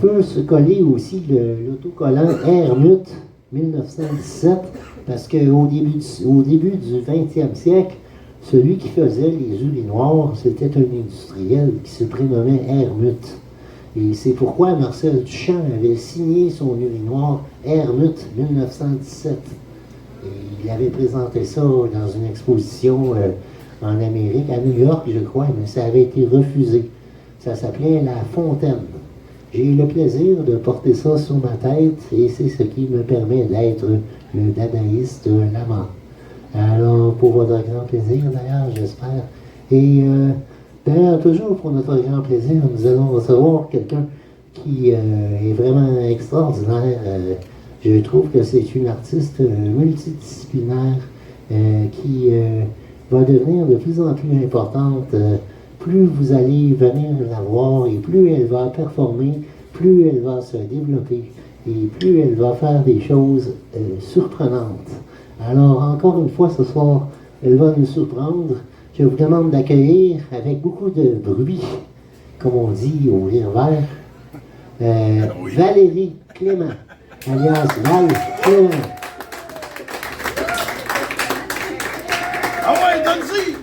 peut se coller aussi l'autocollant Hermut 1917, parce qu'au début du 20e siècle, celui qui faisait les urinoirs, c'était un industriel qui se prénommait Hermut. Et c'est pourquoi Marcel Duchamp avait signé son urinoir Hermut 1917. Et il avait présenté ça dans une exposition en Amérique, à New York, je crois, mais ça avait été refusé. Ça s'appelait La Fontaine. J'ai eu le plaisir de porter ça sur ma tête et c'est ce qui me permet d'être le dadaïste l'amant. Alors, pour votre grand plaisir, d'ailleurs, j'espère. Et d'ailleurs, toujours pour notre grand plaisir, nous allons recevoir quelqu'un qui est vraiment extraordinaire. Je trouve que c'est une artiste multidisciplinaire qui va devenir de plus en plus importante. Plus vous allez venir la voir et plus elle va performer, plus elle va se développer et plus elle va faire des choses surprenantes. Alors, encore une fois, ce soir, elle va nous surprendre. Je vous demande d'accueillir avec beaucoup de bruit, comme on dit au rire vert, Valérie Clément, alias Val Clément. Ah ouais, donne-y!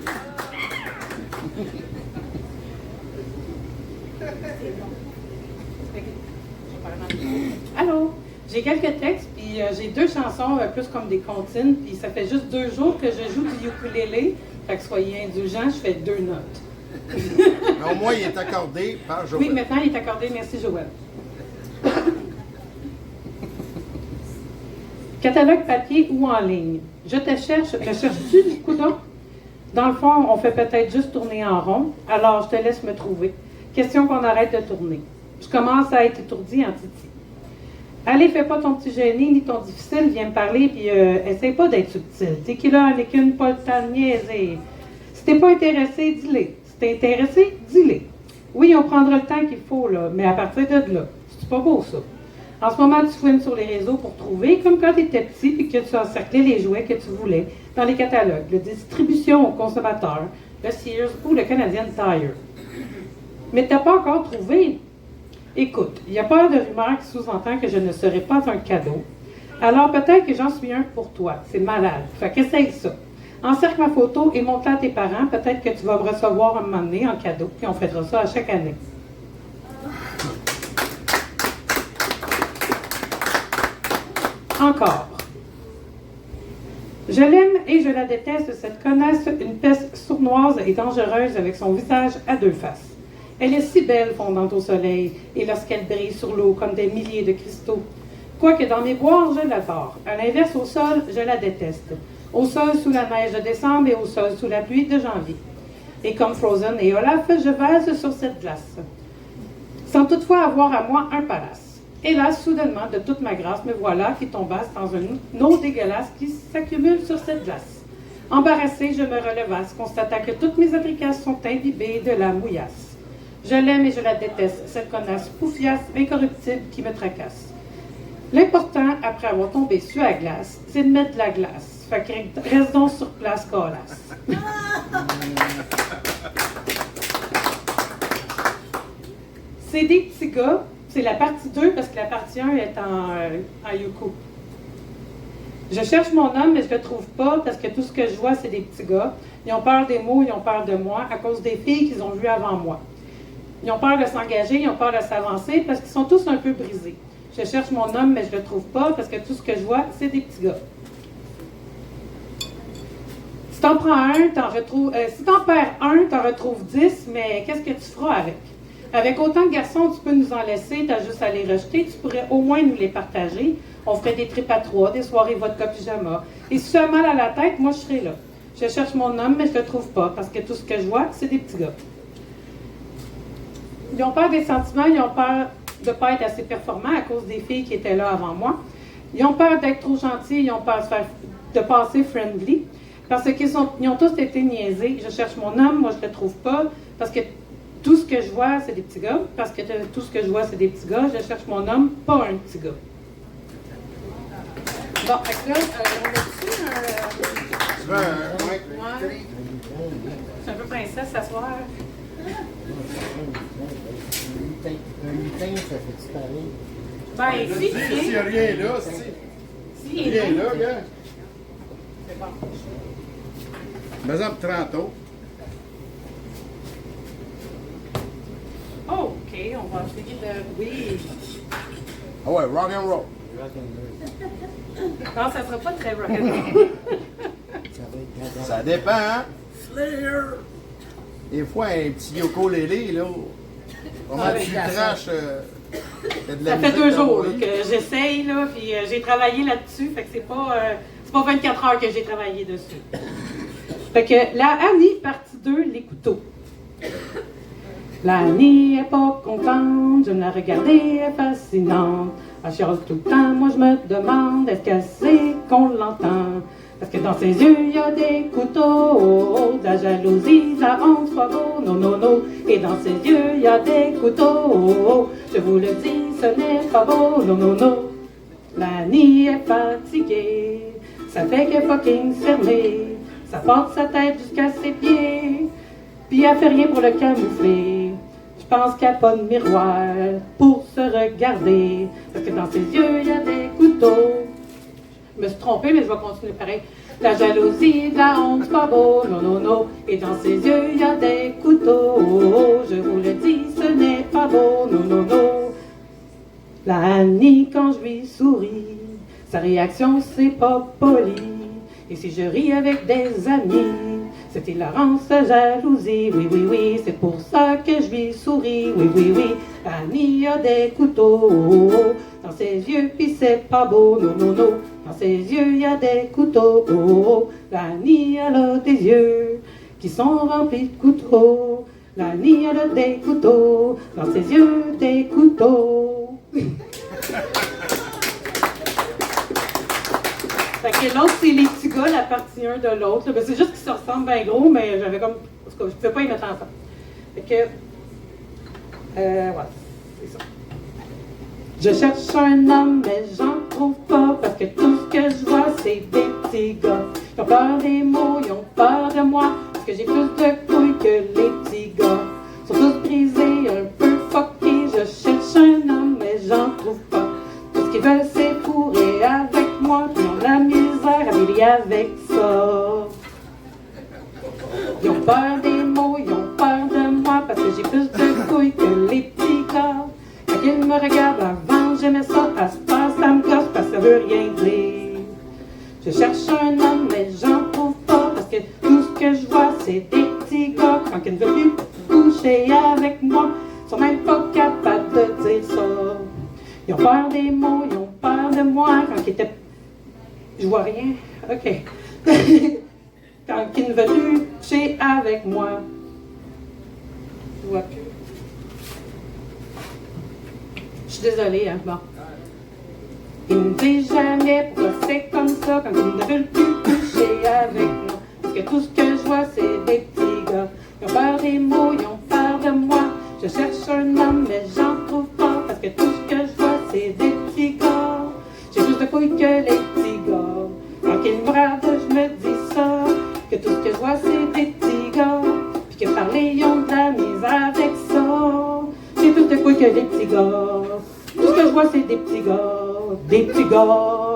Allô, j'ai quelques textes, puis j'ai 2 chansons plus comme des comptines, puis ça fait juste 2 jours que je joue du ukulélé, fait que soyez indulgents, je fais 2 notes. Mais au moins, il est accordé par Joël. Oui, maintenant il est accordé, merci Joël. Catalogue papier ou en ligne. Je te cherche, me cherches-tu du coudon? Dans le fond, on fait peut-être juste tourner en rond, alors je te laisse me trouver. Question qu'on arrête de tourner. Je commence à être étourdi en titi. Allez, fais pas ton petit gêné ni ton difficile, viens me parler, puis essaye pas d'être subtil. T'es qui là avec une pas le temps de niaiser. Si t'es pas intéressé, dis-le. Si t'es intéressé, dis-le. Oui, on prendra le temps qu'il faut, là, mais à partir de là, c'est pas beau ça. En ce moment, tu fouines sur les réseaux pour trouver, comme quand tu étais petit et que tu encerclais les jouets que tu voulais dans les catalogues, de distribution aux consommateurs, le Sears ou le Canadian Tire. Mais tu n'as pas encore trouvé. Écoute, il n'y a pas de rumeur qui sous-entend que je ne serai pas un cadeau. Alors peut-être que j'en suis un pour toi. C'est malade. Fait qu'essaye ça. Encercle ma photo et montre-la à tes parents. Peut-être que tu vas me recevoir un moment donné en cadeau, puis on fêtera ça à chaque année. Encore. Je l'aime et je la déteste, cette connasse, une peste sournoise et dangereuse avec son visage à 2 faces. Elle est si belle fondante au soleil et lorsqu'elle brille sur l'eau comme des milliers de cristaux. Quoique dans mes boires, je l'adore. À l'inverse, au sol, je la déteste. Au sol sous la neige de décembre et au sol sous la pluie de janvier. Et comme Frozen et Olaf, je valse sur cette glace. Sans toutefois avoir à moi un palace. Hélas, soudainement, de toute ma grâce, me voilà qui tombasse dans une eau dégueulasse qui s'accumule sur cette glace. Embarrassée, je me relevasse, constatant que toutes mes applications sont imbibées de la mouillasse. Je l'aime et je la déteste, cette connasse poufiasse, incorruptible qui me tracasse. L'important, après avoir tombé sur la glace, c'est de mettre de la glace. Fait que reste donc sur place, colasse. C'est des petits gars. C'est la partie 2 parce que la partie 1 est en yuku. Je cherche mon homme, mais je ne le trouve pas parce que tout ce que je vois, c'est des petits gars. Ils ont peur des mots, ils ont peur de moi à cause des filles qu'ils ont vues avant moi. Ils ont peur de s'engager, ils ont peur de s'avancer parce qu'ils sont tous un peu brisés. Je cherche mon homme, mais je ne le trouve pas parce que tout ce que je vois, c'est des petits gars. Si t'en prends un, si t'en perds un, t'en retrouves 10, mais qu'est-ce que tu feras avec? Avec autant de garçons, tu peux nous en laisser, tu as juste à les rejeter, tu pourrais au moins nous les partager. On ferait des trips à 3, des soirées vodka pyjama. Et si tu as mal à la tête, moi je serai là. Je cherche mon homme, mais je ne le trouve pas, parce que tout ce que je vois, c'est des petits gars. Ils ont peur des sentiments, ils ont peur de ne pas être assez performants à cause des filles qui étaient là avant moi. Ils ont peur d'être trop gentils, ils ont peur de passer friendly, parce qu'ils ont tous été niaisés. Je cherche mon homme, moi je ne le trouve pas, parce que tout ce que je vois, c'est des petits gars. Parce que tout ce que je vois, c'est des petits gars. Je cherche mon homme, pas un petit gars. Bon, fait que là, on a-tu un... C'est un peu princesse, s'asseoir. Un lutin Ça fait-tu pareil? Ben, Je ici, dis, s'il n'y a rien là, si, rien là, gars. c'est bon. Mais-en pour 30 autres. OK, on va essayer de... Oui. Ah ouais, rock and roll. Non, ça sera pas très rock'n'roll. Ça va être gadon. Ça dépend, hein? Slayer! Des fois, un petit ukulélé, là. Comment Ah, tu oui, traches? T'as de la Ça fait musique 2 dans jours le là, lit. que j'essaye, là, puis j'ai travaillé là-dessus, fait que c'est pas 24 heures que j'ai travaillé dessus. Fait que la Annie, partie 2, les couteaux. La Annie est pas contente, je me la regardais, elle est fascinante. Elle chiale tout le temps, moi je me demande, est-ce qu'elle sait qu'on l'entend? Parce que dans ses yeux, il y a des couteaux, de la jalousie, de la honte, c'est pas beau, non, non, non. Et dans ses yeux, il y a des couteaux, je vous le dis, ce n'est pas beau, non, non, non. L'Annie est fatiguée, ça fait qu'elle est fucking fermée, ça porte sa tête jusqu'à ses pieds, puis elle fait rien pour le camoufler. Je pense qu'il n'y a pas de miroir pour se regarder, parce que dans ses yeux, il y a des couteaux. Je me suis trompée, mais je vais continuer pareil. La jalousie, de la honte, c'est pas beau, non, non, non. Et dans ses yeux, il y a des couteaux. Je vous le dis, ce n'est pas beau, non, non, non. La Annie, quand je lui souris, sa réaction, c'est pas poli. Et si je ris avec des amis, c'est hilarant, sa jalousie. Oui, oui, oui, c'est pour ça que je lui souris. Oui, oui, oui, Annie a des couteaux dans ses yeux, puis c'est pas beau, non, non, non. Dans ses yeux, il y a des couteaux. L'Annie, elle a des yeux qui sont remplis de couteaux. L'Annie, elle a des couteaux. Dans ses yeux, des couteaux. Fait que l'autre, c'est les petits gars, la partie 1 de l'autre. Ben, c'est juste qu'ils se ressemblent bien gros, mais j'avais comme... En tout cas, je ne pouvais pas y mettre ensemble. Fait que... voilà, c'est ça. Je cherche un homme, mais j'en trouve pas, parce que tout ce que je vois, c'est des petits gars. Ils ont peur des mots, ils ont peur de moi, parce que j'ai plus de couilles que les petits gars. Ils sont tous brisés, un peu fuckés. Je cherche un homme, mais j'en trouve pas. Tout ce qu'ils veulent, c'est fourrer avec moi, puis ils ont de la misère à vivre avec ça. Ils ont peur des mots, ils ont peur de moi, parce que j'ai plus de couilles que les petits gars. Quand ils me regardent avant, j'aimais ça, à ce temps, ça me gosse, parce que ça veut rien dire. Je cherche un homme, mais j'en trouve pas, parce que tout ce que je vois, c'est des petits gars. Quand ils ne veulent plus coucher avec moi, ils sont même pas capables de dire ça. Ils ont peur des mots, ils ont peur de moi, quand ils étaient... Je vois rien? OK. Quand ils ne veulent plus coucher avec moi. Je vois plus. Je suis désolée, hein, bon. Ils me disent jamais pourquoi c'est comme ça quand ils ne veulent plus coucher avec moi. Parce que tout ce que je vois, c'est des petits gars. Ils ont peur des mots, ils ont peur de moi. Je cherche un homme, mais j'en trouve pas. Parce que tout ce que je vois, c'est des petits gars. J'ai plus de couilles que les petits gars. Quand ils me regardent, je me dis ça. Que tout ce que je vois, c'est des petits gars. Puis que parler, ils ont de la misère avec ça. J'ai plus de couilles que les petits gars. Tout ce que je vois, c'est des petits gars. Des petits gars.